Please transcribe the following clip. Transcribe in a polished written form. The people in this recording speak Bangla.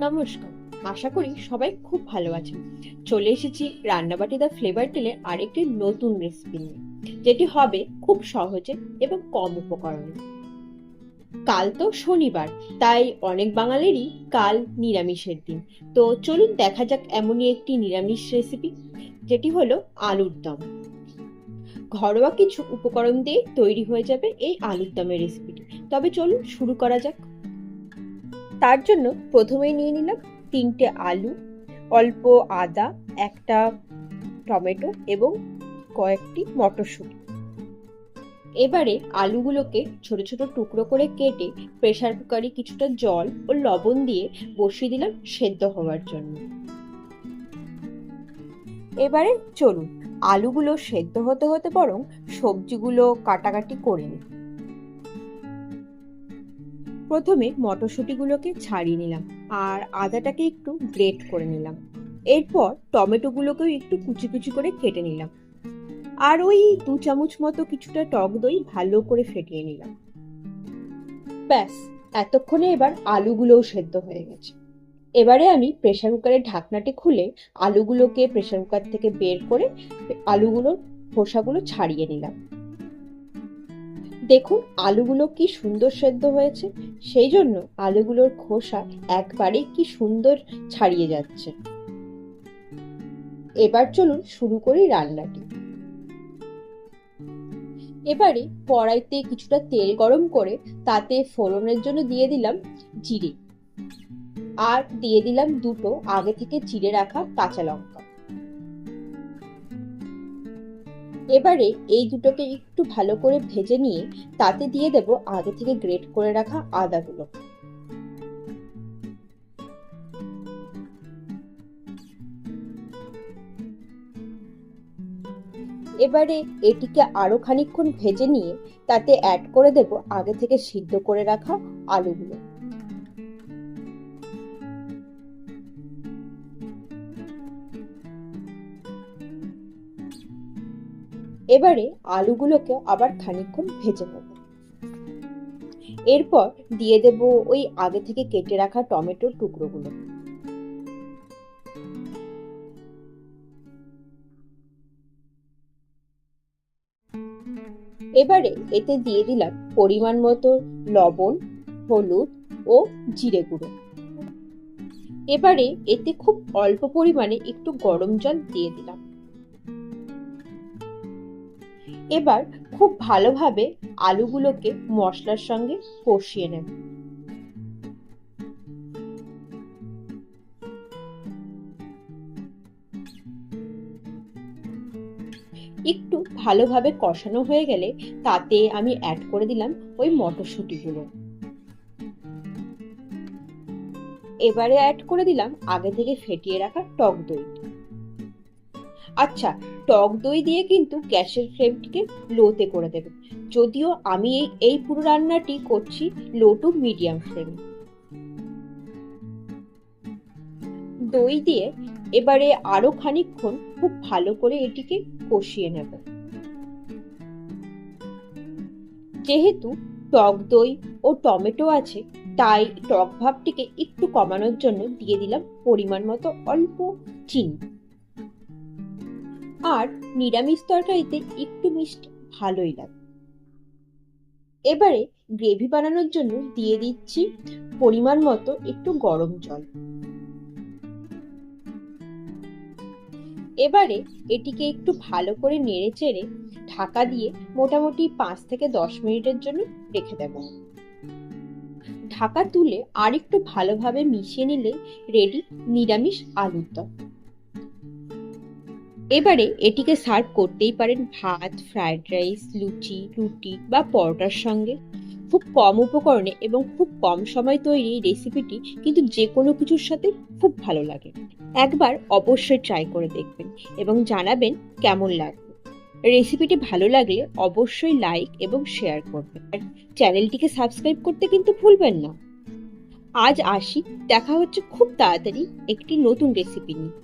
নমস্কার। আশা করি সবাই খুব ভালো আছেন। চলে এসেছি রান্নাবাটি দ্য ফ্লেভার টেলের আরেকটি নতুন রেসিপি নিয়ে, যেটি হবে খুব সহজে এবং কম উপকরণে। কাল তো শনিবার, তাই অনেক বাঙালিরই কাল নিরামিষের দিন। তো চলুন দেখা যাক এমনই একটি নিরামিষ রেসিপি, যেটি হলো আলুর দম। ঘরোয়া কিছু উপকরণ দিয়ে তৈরি হয়ে যাবে এই আলুর দমের রেসিপিটি। তবে চলুন শুরু করা যাক। তার জন্য প্রথমেই নিয়ে নিলাম 3টে আলু, অল্প আদা, একটা টমেটো এবং কয়েকটি মটরশুঁটি। এবারে আলুগুলোকে ছোট ছোট টুকরো করে কেটে প্রেসার কুকারে কিছুটা জল ও লবণ দিয়ে বসিয়ে দিলাম সেদ্ধ হওয়ার জন্য। এবারে চলুন আলুগুলো সেদ্ধ হতে হতে বরং সবজিগুলো কাটাকাটি করে নিই। প্রথমে মটরশুঁটিগুলোকে ছাড়িয়ে নিলাম আর আদাটাকে একটু গ্রেট করে নিলাম। এরপর টমেটোগুলোকেও একটু কুচি কুচি করে কেটে নিলাম আর ওই 2 চামচ মতো কিছুটা টক দই ভালো করে ফেটিয়ে নিলাম। ব্যাস, এতক্ষণে এবার আলুগুলোও সেদ্ধ হয়ে গেছে। এবারে আমি প্রেসার কুকারের ঢাকনাটি খুলে আলুগুলোকে প্রেসার কুকার থেকে বের করে আলুগুলোর খোসাগুলো ছাড়িয়ে নিলাম। দেখুন আলুগুলো কি সুন্দর সেদ্ধ হয়েছে, সেই জন্য আলুগুলোর খোসা একবারে কি সুন্দর ছাড়িয়ে যাচ্ছে। এবার চলুন শুরু করি রান্নাটি। এবারে কড়াইতে কিছুটা তেল গরম করে তাতে ফোড়নের জন্য দিয়ে দিলাম জিরে আর দিয়ে দিলাম 2টো আগে থেকে চিড়ে রাখা কাঁচা লঙ্কা। এবারে এই দুটোকে একটু ভালো করে ভেজে নিয়ে তাতে দিয়ে দেব আগে থেকে গ্রেট করে রাখা আদাগুলো। এবারে এটিকে আরো খানিকক্ষণ ভেজে নিয়ে তাতে অ্যাড করে দেব আগে থেকে সিদ্ধ করে রাখা আলুগুলো। এবারে আলুগুলোকে আবার খানিকক্ষণ ভেজে নেব। এরপর দিয়ে দেব ওই আগে থেকে কেটে রাখা টমেটোর টুকরোগুলো। এবারে এতে দিয়ে দিলাম পরিমাণ মতো লবণ, হলুদ ও জিরে গুঁড়ো। এবারে এতে খুব অল্প পরিমাণে একটু গরম জল দিয়ে দিলাম। এবার খুব ভালোভাবে আলুগুলোকে মশলার সঙ্গে কষিয়ে নেব। একটু ভালোভাবে কষানো হয়ে গেলে তাতে আমি অ্যাড করে দিলাম ওই মটরশুঁটিগুলো। এবারে অ্যাড করে দিলাম আগে থেকে ফেটিয়ে রাখা টক দই। আচ্ছা, টক দই দিয়ে কিন্তু গ্যাসের ফ্লেমটিকে লোতে করে দেবে, যদিও আমি এই পুরো রান্নাটি করছি লো টু মিডিয়াম ফ্লেমে। দই দিয়ে এবারে আরো খানিকক্ষণ খুব ভালো করে এটিকে কষিয়ে নেব। যেহেতু টক দই ও টমেটো আছে, তাই টক ভাবটিকে একটু কমানোর জন্য দিয়ে দিলাম পরিমাণ মতো অল্প চিনি। আর নিরামিষ তরকারিতে একটু মিষ্টি ভালোই লাগে। এবারে গ্রেভি বানানোর জন্য দিয়ে দিচ্ছি পরিমাণ মতো একটু গরম জল। এবারে এটিকে একটু ভালো করে নেড়ে চেড়ে ঢাকা দিয়ে মোটামুটি 5 থেকে 10 মিনিটের জন্য রেখে দেব। ঢাকা তুলে আর একটু ভালোভাবে মিশিয়ে নিলে রেডি নিরামিষ আলুর দম। এবারে এটিকে সার্ভ করতেই পারেন ভাত, ফ্রাইড রাইস, লুচি, রুটি বা পরোটার সঙ্গে। খুব কম উপকরণে এবং খুব কম সময় তৈরি এই রেসিপিটি কিন্তু যে কোনো কিছুর সাথে খুব ভালো লাগে। একবার অবশ্যই ট্রাই করে দেখবেন এবং জানাবেন কেমন লাগবে। রেসিপিটি ভালো লাগলে অবশ্যই লাইক এবং শেয়ার করবেন আর চ্যানেলটিকে সাবস্ক্রাইব করতে কিন্তু ভুলবেন না। আজ আসি, দেখা হচ্ছে খুব তাড়াতাড়ি একটি নতুন রেসিপি নিয়ে।